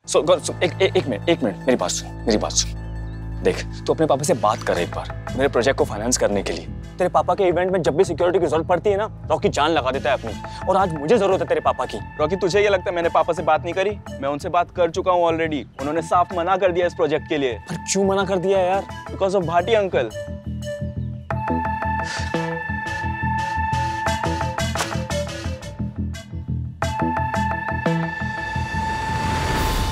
एक मिनट मेरी बात सुन। देख, तू अपने पापा से बात कर एक बार मेरे प्रोजेक्ट को फाइनेंस करने के लिए। तेरे पापा के इवेंट में जब भी सिक्योरिटी की जरूरत पड़ती है ना, रॉकी जान लगा देता है अपनी, और आज मुझे जरूरत है तेरे पापा की। रॉकी, तुझे ये लगता है मैंने पापा से बात नहीं करी? मैं उनसे बात कर चुका हूँ ऑलरेडी। उन्होंने साफ मना कर दिया इस प्रोजेक्ट के लिए। पर क्यों मना कर दिया यार? Because of Bhati uncle.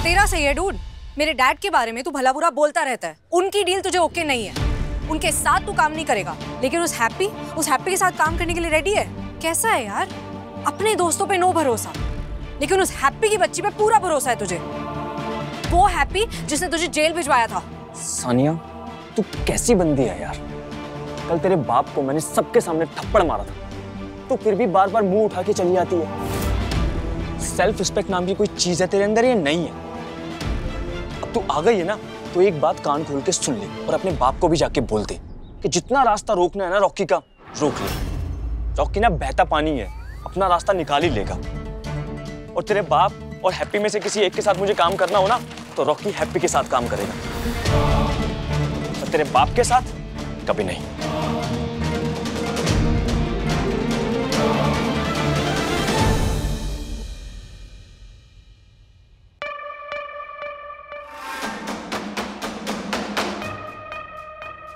तेरा सही है डूड, मेरे डैड के बारे में तू भला बुरा बोलता रहता है। उनकी डील तुझे ओके नहीं है, उनके साथ तू काम नहीं करेगा, लेकिन उस हैप्पी के साथ काम करने के लिए रेडी है। कैसा है यार, अपने दोस्तों पे नो भरोसा, लेकिन उस हैप्पी की बच्ची पे पूरा भरोसा है तुझे। वो हैप्पी जिसने तुझे जेल भिजवाया था। सानिया, तू कैसी बंदी है यार? कल तेरे बाप को मैंने सबके सामने थप्पड़ मारा था, तो फिर भी बार बार मुंह उठा के चली आती है। सेल्फ रिस्पेक्ट नाम की कोई चीज है तेरे अंदर या नहीं है? अब तू आ गई है ना, तो एक बात कान खोल के सुन ले और अपने बाप को भी जाके बोल दे कि जितना रास्ता रोकना है ना रॉकी का, रोक ले। रॉकी ना बहता पानी है, अपना रास्ता निकाल ही लेगा। और तेरे बाप और हैप्पी में से किसी एक के साथ मुझे काम करना हो ना, तो रॉकी हैप्पी के साथ काम करेगा, और तेरे बाप के साथ कभी नहीं।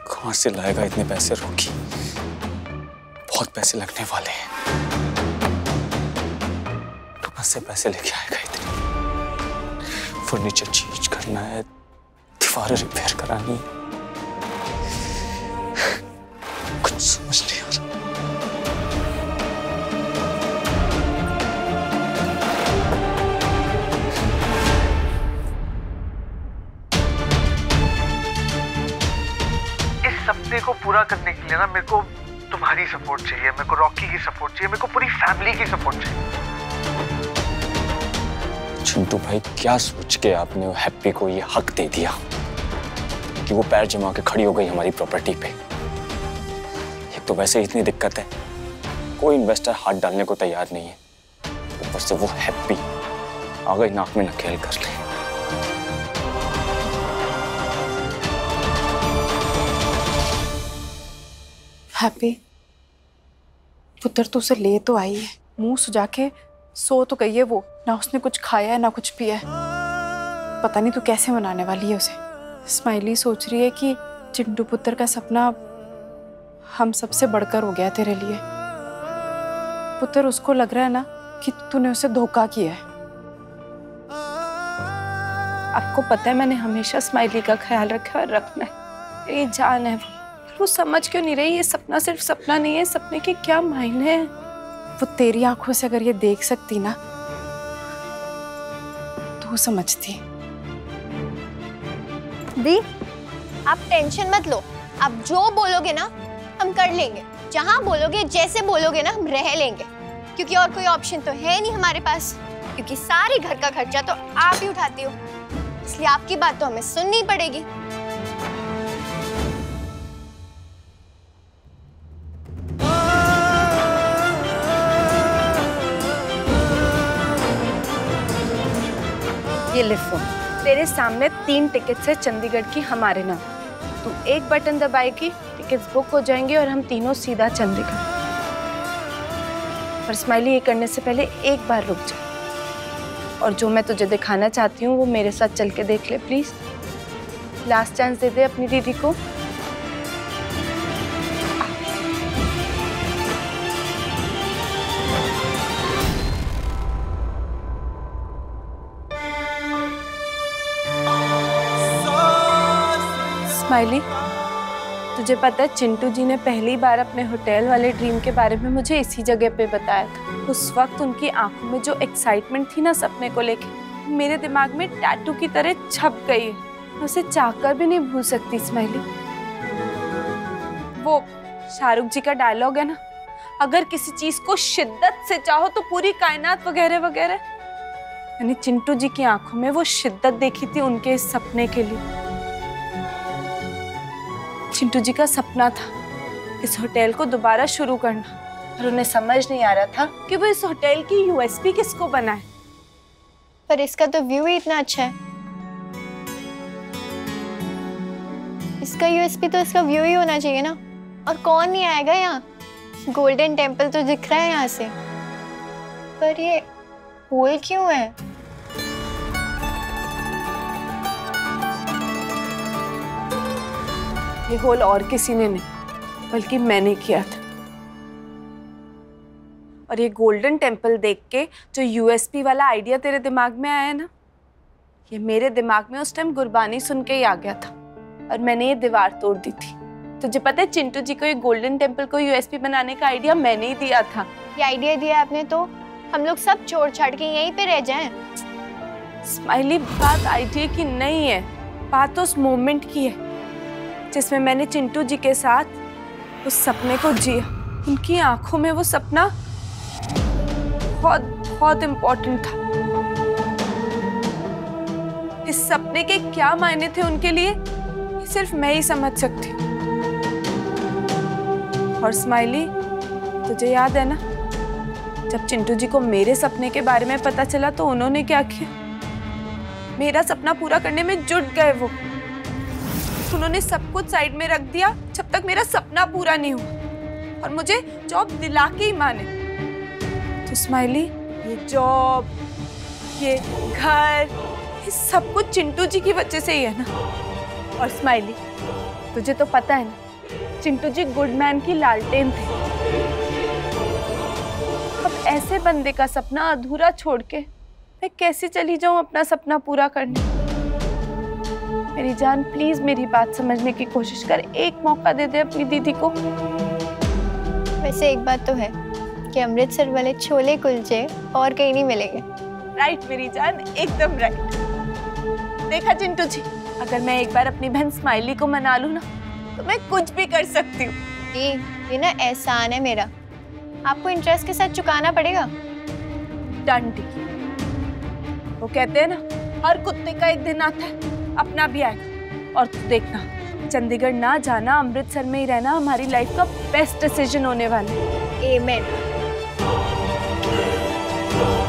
कहां से लाएगा इतने पैसे रॉकी? बहुत पैसे लगने वाले हैं। कहां से पैसे लेके आएगा इतने? फर्नीचर चेंज करना है, दीवारें रिपेयर करानी, कुछ समझ नहीं आ रहा। सपने को पूरा करने के लिए ना मेरे को तुम्हारी सपोर्ट चाहिए, मेरे को रॉकी की सपोर्ट चाहिए, मेरे को पूरी फैमिली की सपोर्ट चाहिए। चिंटू भाई, क्या सोच के आपने हैप्पी को ये हक दे दिया कि वो पैर जमा के खड़ी हो गई हमारी प्रॉपर्टी पे? एक तो वैसे ही इतनी दिक्कत है, कोई इन्वेस्टर हाथ डालने को तैयार नहीं है, ऊपर से वो हैप्पी आ गई नाक में नकेल कर ले। हैप्पी पुत्र, तो उसे ले तो आई है, मुंह सुजा के सो तो गई है वो, ना उसने कुछ खाया है ना कुछ पिया है। पता नहीं तू कैसे मनाने वाली है उसे। स्माइली सोच रही है कि चिंटू पुत्र का सपना हम सबसे बढ़कर हो गया तेरे लिए। पुत्र, उसको लग रहा है ना कि तूने उसे धोखा किया है। आपको पता है मैंने हमेशा स्माइली का ख्याल रखा और रखना है, मेरी जान है वो समझ क्यों नहीं रही? ये सपना सिर्फ सपना नहीं है, सपने के क्या मायने हैं। वो तेरी आंखों से अगर ये देख सकती ना तो वो समझती। दी, आप टेंशन मत लो, आप जो बोलोगे ना हम कर लेंगे, जहाँ बोलोगे जैसे बोलोगे ना हम रह लेंगे, क्योंकि और कोई ऑप्शन तो है नहीं हमारे पास, क्योंकि सारे घर का खर्चा तो आप ही उठाती हो, इसलिए आपकी बात तो हमें सुननी पड़ेगी। ये ले फोन, तेरे सामने 3 टिकट्स है चंडीगढ़ की हमारे नाम। तू एक बटन दबाएगी, टिकट्स बुक हो जाएंगे और हम तीनों सीधा चंडीगढ़। पर स्माइली, ये करने से पहले एक बार रुक जा, और जो मैं तुझे दिखाना चाहती हूँ वो मेरे साथ चल के देख ले प्लीज। लास्ट चांस दे दे अपनी दीदी को। स्माइली, तुझे पता है चिंटू जी ने पहली बार अपने होटल वाले ड्रीम के बारे में मुझे इसी जगह पे बताया था। उस वक्त उनकी आंखों में जो एक्साइटमेंट थी ना सपने को लेके, मेरे दिमाग में टैटू की तरह छप गई है। मैं उसे चाहकर भी नहीं भूल सकती स्माइली। वो शाहरुख जी का डायलॉग है ना, अगर किसी चीज को शिद्दत से चाहो तो पूरी कायनात वगैरह वगैरह। मैंने चिंटू जी की आंखों में वो शिद्दत देखी थी उनके इस सपने के लिए। चिंटू जी का सपना था इस होटल को दोबारा शुरू करना, और उन्हें समझ नहीं आ रहा था कि वो इस होटल की यूएसपी किसको बनाए। पर इसका तो व्यू ही इतना अच्छा है, इसका यूएसपी तो इसका व्यू ही होना चाहिए ना। और कौन नहीं आएगा यहाँ? गोल्डन टेम्पल तो दिख रहा है यहाँ से, पर ये होल क्यों है? ये होल और किसी ने नहीं बल्कि मैंने किया था। और ये गोल्डन टेम्पल देख के जो यूएसपी वाला आइडिया तेरे दिमाग में आया ना, ये मेरे दिमाग में उस टाइम गुरबानी सुन के ही आ गया था और मैंने ये दीवार तोड़ दी थी। तुझे पता है चिंटू जी को ये गोल्डन टेम्पल को यूएसपी बनाने का आइडिया मैंने ही दिया था। ये आइडिया दिया आपने तो हम लोग सब छोड़ छाड़ के यहीं पे रह जाएं। स्माइली, बात आइडिया की नहीं है, बात तो उस मोमेंट की है जिसमें मैंने चिंटू जी के साथ उस सपने को जिया। उनकी आंखों में वो सपना बहुत बहुत इम्पोर्टेंट था। इस सपने के क्या मायने थे उनके लिए ये सिर्फ मैं ही समझ सकती हूँ। और स्माइली, तुझे याद है ना जब चिंटू जी को मेरे सपने के बारे में पता चला तो उन्होंने क्या किया? मेरा सपना पूरा करने में जुट गए वो। उन्होंने सब कुछ साइड में रख दिया जब तक मेरा सपना पूरा नहीं हुआ और मुझे जॉब दिला के ही माने। तो स्माइली, ये जॉब, ये घर, ये सब कुछ चिंटू जी की वजह से ही है ना। और स्माइली, तुझे तो पता है ना चिंटू जी गुडमैन की लालटेन थे। अब ऐसे बंदे का सपना अधूरा छोड़ के मैं कैसे चली जाऊं अपना सपना पूरा करने? मेरी जान, प्लीज मेरी बात समझने की कोशिश कर, एक मौका दे दे अपनी दीदी को। वैसे एक बात तो है कि अमृतसर वाले छोले कुलचे और कहीं नहीं मिलेंगे। राइट मेरी जान, एकदम राइट। देखा चिंटू जी, अगर मैं एक बार अपनी बहन स्माइली को मना लूं ना तो मैं कुछ भी कर सकती हूँ। ये ना एहसान है मेरा, आपको इंटरेस्ट के साथ चुकाना पड़ेगा। Done deal. वो कहते हैं ना हर कुत्ते का एक दिन आता है, अपना भी आएगा। और तू देखना, चंडीगढ़ ना जाना, अमृतसर में ही रहना हमारी लाइफ का बेस्ट डिसीजन होने वाला है। आमेन।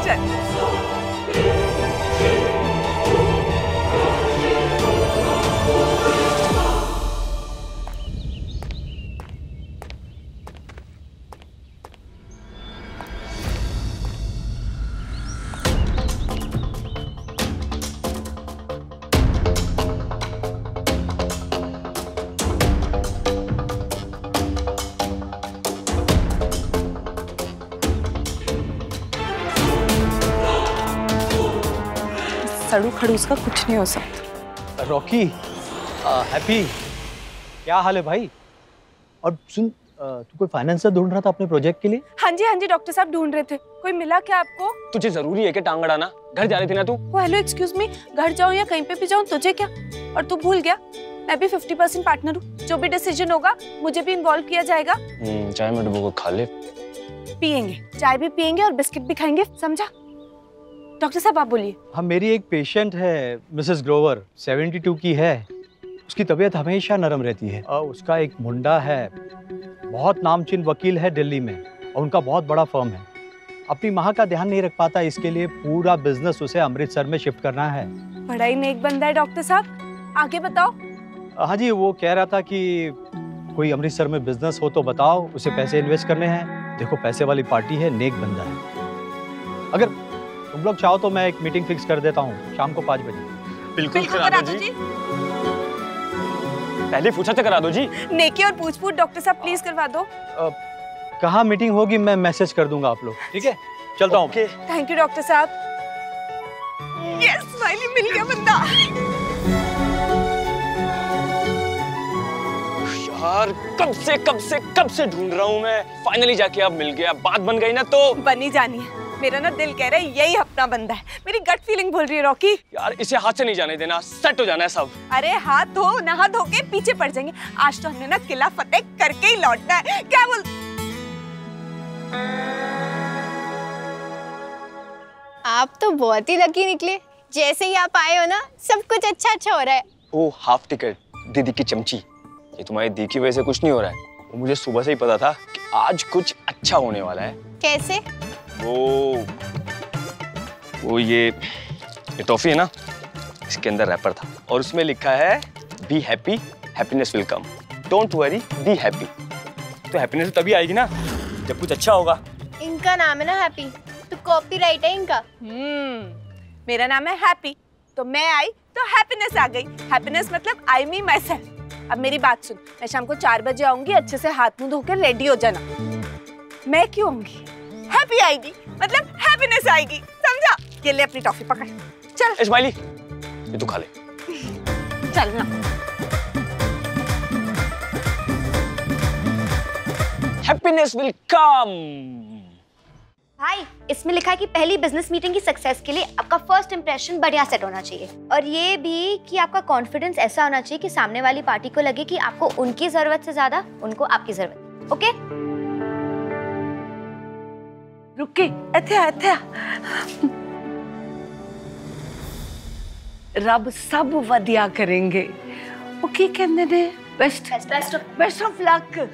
चल। सड़ू खड़ूस का कुछ नहीं हो सकता। रॉकी, हैप्पी, क्या हाल है भाई? और सुन, तू कोई फाइनेंसर ढूंढ रहा था अपने प्रोजेक्ट के लिए? हाँ जी डॉक्टर साहब ढूंढ रहे थे। कोई मिला क्या आपको? तुझे जरूरी है कि टांग अड़ाना? घर जा रही थी ना तू? वो हेलो एक्सक्यूज मी, घर जाऊं या कहीं पे भी जाऊं तुझे क्या? और तू भूल गया मैं भी 50% पार्टनर हूँ। जो भी डिसीजन होगा मुझे भी इन्वॉल्व किया जाएगा। चाय में डुबो को खा ले। पियेंगे, चाय भी पियेंगे और बिस्किट भी खाएंगे, समझा? डॉक्टर साहब आप बोलिए। हाँ, मेरी एक पेशेंट है मिसेस ग्रोवर, 72 की है। उसकी तबीयत हमेशा नरम रहती है। उसका एक मुंडा है, बहुत नामचीन वकील है दिल्ली में और उनका बहुत बड़ा फर्म है। अपनी माँ का ध्यान नहीं रख पाता, इसके लिए पूरा बिजनेस उसे अमृतसर में शिफ्ट करना है। बड़ा ही नेक बंदा है डॉक्टर साहब, आगे बताओ। हाँ जी, वो कह रहा था कि कोई अमृतसर में बिजनेस हो तो बताओ, उसे पैसे इन्वेस्ट करने हैं। देखो, पैसे वाली पार्टी है, नेक बंदा है। अगर तुम लोग चाहो तो मैं एक मीटिंग फिक्स कर देता हूँ शाम को 5 बजे। बिल्कुल करा दो जी। पहले पूछा तो करा दो जी। नेकी और पूछ-पूछ डॉक्टर साहब प्लीज करवा दो। कहाँ मीटिंग होगी मैं मैसेज कर दूंगा आप लोग, ठीक है? चलता हूँ। थैंक यू डॉक्टर साहब। यस, स्माइली मिल गया बंदा। यार कब से ढूंढ रहा हूँ मैं, फाइनली जाके अब मिल गया। बात बन गई ना तो बनी जानी है। मेरा ना दिल कह रहा है यही अपना बंदा है, मेरी गट फीलिंग बोल रही है रॉकी। यार इसे हाथ से नहीं जाने देना, सेट हो जाना है सब। अरे हाथ धो, नहा धो के पीछे पड़ जाएंगे। आज तो हमने ना किला फतेह करके ही लौटना है। क्या बोल? आप तो बहुत ही लकी निकले। जैसे ही आप आए हो ना सब कुछ अच्छा हो रहा है। ओ हाफ टिकट दीदी की चमची, ये तुम्हारी दी की वजह से कुछ नहीं हो रहा है। वो मुझे सुबह से ही पता था कि आज कुछ अच्छा होने वाला है। कैसे? वो ये टॉफी है ना, इसके अंदर रैपर था और उसमें लिखा है be happy happiness will come, don't worry, be happy. तो हैप्पीनेस तभी आएगी ना जब कुछ अच्छा होगा। इनका नाम है ना हैप्पी, तो कॉपीराइट है इनका। मेरा नाम है हैप्पी, तो मैं आई तो हैप्पीनेस आ गई। हैप्पीनेस मतलब आई मी माई सेल्फ। अब मेरी बात सुन, मैं शाम को 4 बजे आऊंगी, अच्छे से हाथ मुंह धोकर रेडी हो जाना। मैं क्यों आऊंगी? हैप्पी आएगी, मतलब हैप्पीनेस आएगी, समझा? ये ले अपनी टॉफी पकड़, चल। स्माइली, ये तू खा ले। चल ना। Happiness will come. भाई, इसमें लिखा है कि पहली बिजनेस मीटिंग की सक्सेस के लिए आपका फर्स्ट इंप्रेशन बढ़िया सेट होना चाहिए, और ये भी कि आपका कॉन्फिडेंस ऐसा होना चाहिए कि सामने वाली पार्टी को लगे कि आपको उनकी जरूरत से ज्यादा उनको आपकी जरूरत। ओके? रुके, इत्थे रब सब वधिया करेंगे। वो की कहंदे ने? Best of luck.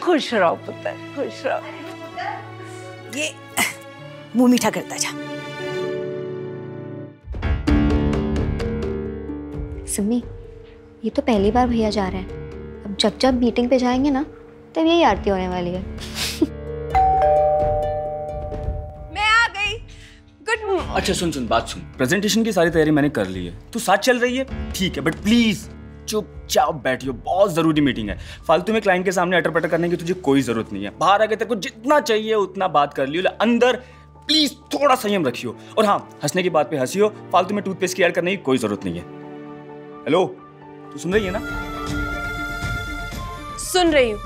खुश रहो पुत्र, खुश रहो। ये मुंह मीठा करता जा। सिमी, ये तो पहली बार भैया जा रहे हैं। अब जब जब मीटिंग पे जाएंगे ना, तब यही आरती होने वाली है। मैं आ गई। गुड। अच्छा सुन, बात सुन। प्रेजेंटेशन की सारी तैयारी मैंने कर ली है, तू साथ चल रही है ठीक है, बट प्लीज चुपचाप बैठियो, बहुत जरूरी मीटिंग है। फालतू में क्लाइंट के सामने अटर पटर करने की तुझे कोई जरूरत नहीं है। बाहर आके तेरे को जितना चाहिए उतना बात कर लियो, अंदर प्लीज थोड़ा संयम रखियो। और हाँ, हंसने की बात पे हंसियो, फालतू में टूथपेस्ट की ऐड करने की कोई जरूरत नहीं है। हेलो, तू सुन रही है ना? सुन रही हूँ,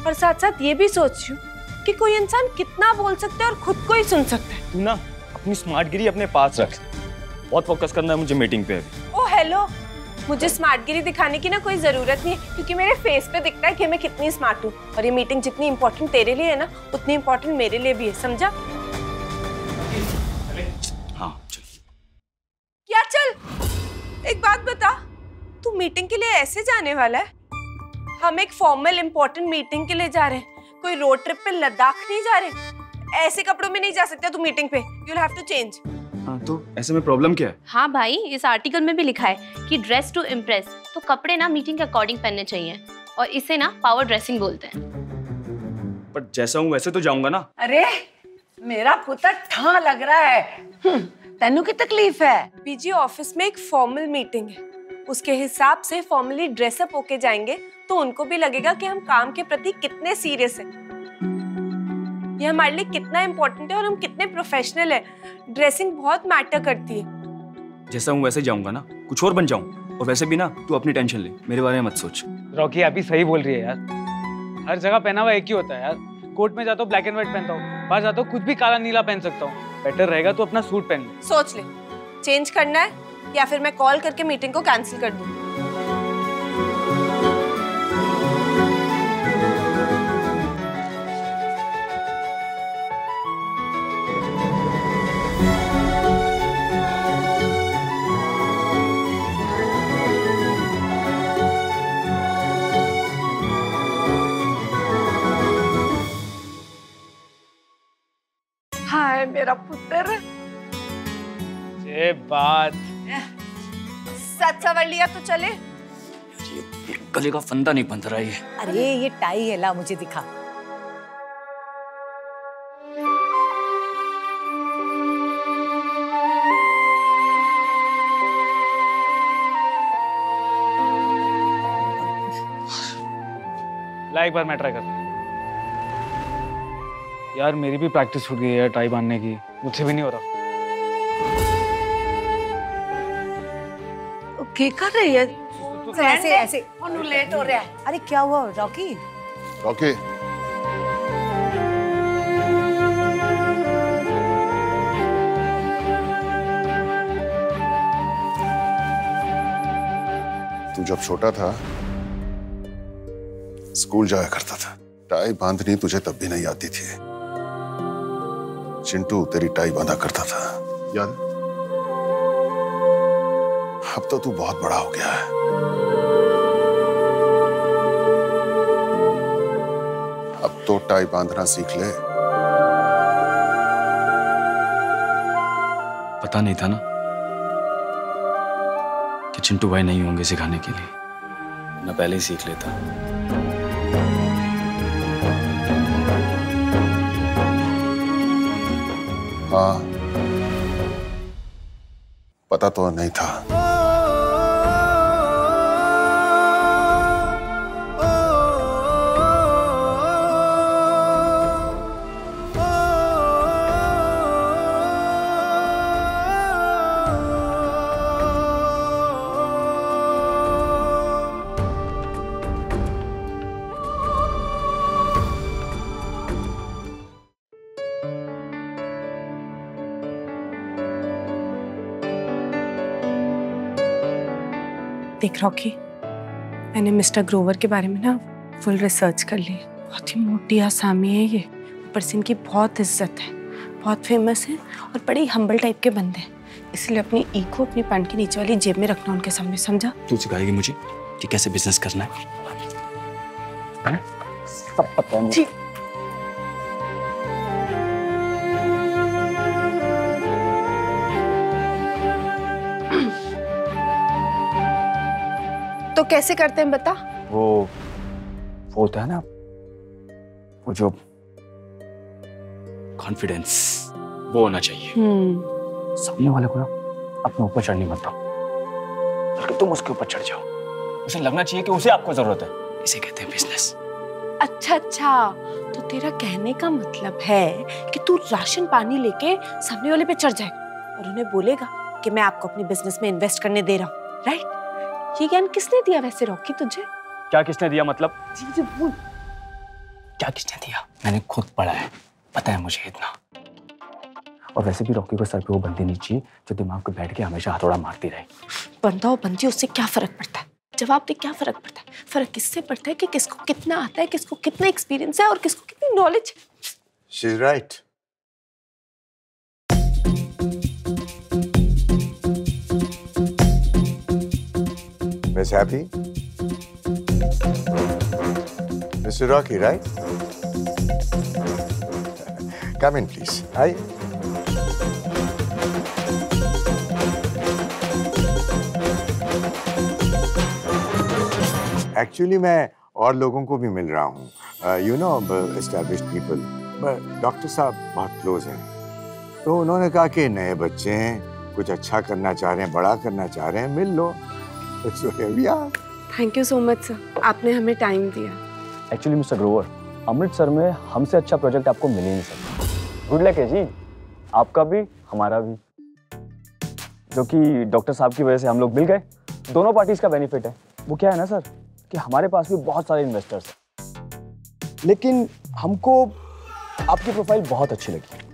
और साथ साथ ये भी सोच रही हूँ कि कोई इंसान कितना बोल सकता है और खुद को ही सुन सकता है। तू ना अपनी स्मार्टगिरी अपने पास रख, बहुत फोकस करना है मुझे मीटिंग पे। ओ हेलो, मुझे स्मार्टगिरी दिखाने की ना कोई जरूरत नहीं है, क्योंकि मेरे फेस पे दिखता है कि मैं कितनी स्मार्ट हूँ। और ये मीटिंग जितनी इंपॉर्टेंट तेरे लिए है ना, उतनी इंपॉर्टेंट मेरे लिए भी है, समझा? हाँ चल। क्या चल? एक बात बता, तू मीटिंग के लिए ऐसे जाने वाला है? हम एक फॉर्मल इंपॉर्टेंट मीटिंग के लिए जा रहे हैं, कोई रोड ट्रिप पे लद्दाख नहीं जा रहे। ऐसे कपड़ों में नहीं जा सकता तू मीटिंग पे, you will have to change. हाँ तो ऐसे में प्रॉब्लम क्या है? हाँ भाई, इस आर्टिकल में भी लिखा है कि ड्रेस टू इम्प्रेस, तो कपड़े ना मीटिंग के अकॉर्डिंग पहनने चाहिए, और इसे ना पावर ड्रेसिंग बोलते हैं। पर जैसा हूँ वैसे तो जाऊंगा ना। अरे मेरा पुत्र ठां लग रहा है। तेनू की तकलीफ है? बीजी ऑफिस में एक फॉर्मल मीटिंग है, उसके हिसाब से फॉर्मली ड्रेसअप होके जाएंगे तो उनको भी लगेगा कि हम काम के प्रति कितने सीरियस हैं, ये हमारे लिए कितना इम्पोर्टेंट है और हम कितने प्रोफेशनल हैं। ड्रेसिंग बहुत मैटर करती है। जैसा हूँ वैसे जाऊंगा ना, कुछ और बन जाऊं। और वैसे भी ना तू अपनी टेंशन ले, मेरे बारे में मत सोच। रॉकी अभी सही बोल रही है यार, हर जगह पहना हुआ एक ही होता है यार। कोर्ट में जाता हूँ ब्लैक एंड व्हाइट पहनता हूँ, बाहर जाता हूँ कुछ भी काला नीला पहन सकता हूँ। बेटर रहेगा तो अपना सूट पहन ले। सोच ले, चेंज करना है या फिर मैं कॉल करके मीटिंग को कैंसिल कर दूँ। हाय मेरा पुत्र, ये बात सच सवर लिया तो चले। ये गले का फंदा नहीं बंध रहा है। अरे ये टाई है, ला मुझे दिखा। ला एक बार मैं ट्राई कर। यार मेरी भी प्रैक्टिस छूट गई है यार टाई बांधने की, मुझसे भी नहीं हो रहा। क्या कर रही है? ऐसे ऐसे लेट हो रहा है। अरे क्या हुआ रॉकी? रॉकी, तू जब छोटा था स्कूल जाया करता था, टाई बांधनी तुझे तब भी नहीं आती थी। चिंटू तेरी टाई बांधा करता था, याद है? अब तो तू बहुत बड़ा हो गया है। अब तो टाई बांधना सीख ले। पता नहीं था ना कि चिंटू भाई नहीं होंगे सिखाने के लिए। मैं पहले ही सीख लेता। हाँ, पता तो नहीं था। देख रॉकी, मैंने मिस्टर ग्रोवर के बारे में ना फुल रिसर्च कर ली। बहुत ही मोटी आसामी है ये, ऊपर से इनकी बहुत इज्जत है, बहुत फेमस है और बड़े हम्बल टाइप के बंदे हैं। इसलिए अपनी ईगो अपनी पैंट के नीचे वाली जेब में रखना उनके सामने, समझा? तू सिखाएगी मुझे कि कैसे बिजनेस करना है? सब पता है मुझे। तो कैसे करते हैं बता? वो होता है ना, वो जो कॉन्फिडेंस, वो होना चाहिए। सामने वाले को ना अपने ऊपर चढ़ने मत दो, बल्कि तुम उसके ऊपर चढ़ जाओ। उसे लगना चाहिए कि उसे आपको जरूरत है। इसे कहते हैं बिजनेस। अच्छा अच्छा, तो तेरा कहने का मतलब है कि तू राशन पानी लेके सामने वाले पे चढ़ जाएगा और उन्हें बोलेगा कि मैं आपको अपनी बिजनेस में इन्वेस्ट करने दे रहा हूँ, राइट? ये ज्ञान किसने दिया वैसे रॉकी तुझे? क्या किसने दिया मतलब? जी बोल। क्या किसने दिया? मैंने खुद पढ़ा है, पता है मुझे इतना। और वैसे भी रॉकी को सर पे वो बंदी नहीं चाहिए जो दिमाग पे बैठ के हमेशा हथौड़ा मारती रहे। बंदा और बंदी, उससे क्या फर्क पड़ता है? जवाब दे, क्या फर्क पड़ता है? फर्क किससे पड़ता है कि किसको कितना आता है, किसको कितना एक्सपीरियंस है और किसको कितनी नॉलेज है। She's right. Miss Happy? Mr. Rocky, right? Come in, please. Hi. Actually, मैं और लोगों को भी मिल रहा हूँ. You know, established people. But doctor साहब बहुत क्लोज हैं. तो उन्होंने कहा कि नए बच्चे हैं, कुछ अच्छा करना चाह रहे हैं, बड़ा करना चाह रहे हैं, मिल लो. So here we are. Thank you so much sir, आपने हमें टाइम दिया। एक्चुअली मिस्टर ग्रोवर, अमृतसर में हमसे अच्छा प्रोजेक्ट आपको मिल ही नहीं सकता। गुड लक है जी, आपका भी हमारा भी। जो कि डॉक्टर साहब की वजह से हम लोग मिल गए, दोनों पार्टीज का बेनिफिट है। वो क्या है ना सर कि हमारे पास भी बहुत सारे इन्वेस्टर्स हैं, लेकिन हमको आपकी प्रोफाइल बहुत अच्छी लगी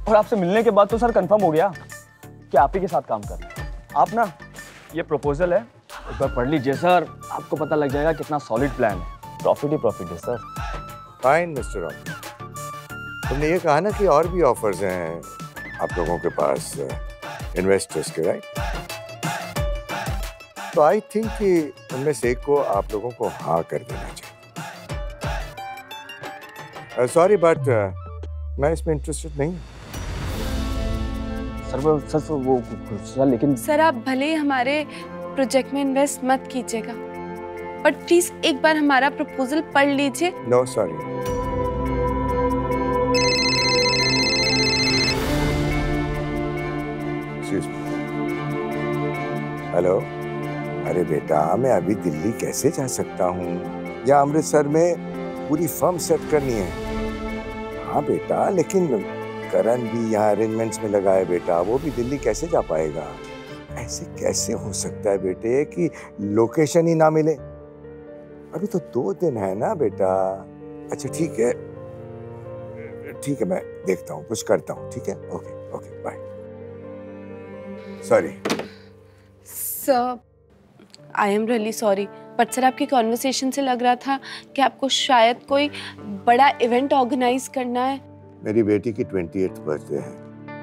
और आपसे मिलने के बाद तो सर कंफर्म हो गया कि आप ही के साथ काम कर रहे हैं। आप ना, ये प्रपोजल है, एक बार पढ़ लीजिए सर, आपको पता लग जाएगा कितना सॉलिड प्लान है। प्रॉफिट ही प्रॉफिट है सर। फाइन मिस्टर रॉकी, तुमने ये कहा ना कि और भी ऑफर्स हैं आप लोगों के पास इन्वेस्टर्स के, राइट? तो आई थिंक कि उनमें से एक को आप लोगों को हाँ कर देना चाहिए। सॉरी बट मैं इसमें इंटरेस्टेड नहीं। सर लेकिन सर आप भले ही हमारे प्रोजेक्ट में इन्वेस्ट मत कीजिएगा, बट प्लीज एक बार हमारा प्रपोजल पढ़ लीजिए। No sorry. हेलो, अरे बेटा मैं अभी दिल्ली कैसे जा सकता हूँ, या अमृतसर में पूरी फर्म सेट करनी है। हाँ बेटा, लेकिन करण भी यहाँ अरेंजमेंट्स में लगा है बेटा, वो भी दिल्ली कैसे जा पाएगा? ऐसे कैसे हो सकता है बेटे कि लोकेशन ही ना मिले? अभी तो 2 दिन है ना बेटा। अच्छा ठीक है, ठीक है, मैं देखता हूँ, कुछ करता हूँ, ठीक है? Okay okay bye. Sorry sir, I am really sorry, but sir आपकी कॉन्वर्सेशन से लग रहा था कि आपको शायद कोई बड़ा इवेंट ऑर्गेनाइज करना है। मेरी बेटी की 28th बर्थडे है,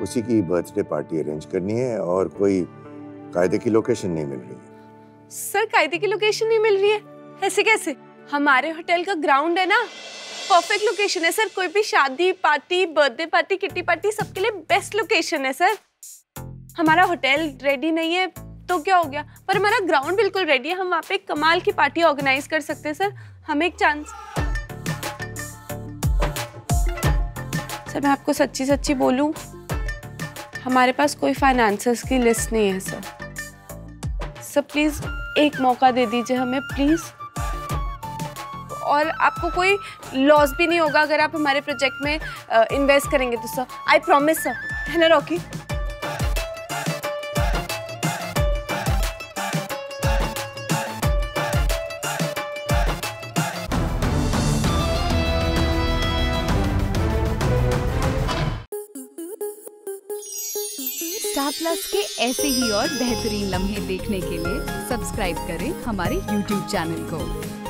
उसी की बर्थडे पार्टी अरेंज करनी है और कोई कायदे की लोकेशन नहीं मिल रही है। सर कायदे की लोकेशन नहीं मिल रही है? ऐसे कैसे? हमारे होटल का ग्राउंड है ना, परफेक्ट लोकेशन है सर। कोई भी शादी party, birthday party, kitty party, सबके लिए बेस्ट लोकेशन है सर। हमारा होटल रेडी नहीं है, तो क्या हो गया, पर हमारा ग्राउंड बिल्कुल रेडी है, हम वहाँ पे एक कमाल की पार्टी ऑर्गेनाइज कर सकते हैं सर, हमें एक चांस। सर मैं आपको सच्ची सच्ची बोलूं, हमारे पास कोई फाइनेंसर्स की लिस्ट नहीं है सर। सर प्लीज एक मौका दे दीजिए हमें प्लीज, और आपको कोई लॉस भी नहीं होगा अगर आप हमारे प्रोजेक्ट में इन्वेस्ट करेंगे तो सर, आई प्रॉमिस सर, है ना रॉकी? स्टार प्लस के ऐसे ही और बेहतरीन लम्हे देखने के लिए सब्सक्राइब करें हमारे YouTube चैनल को।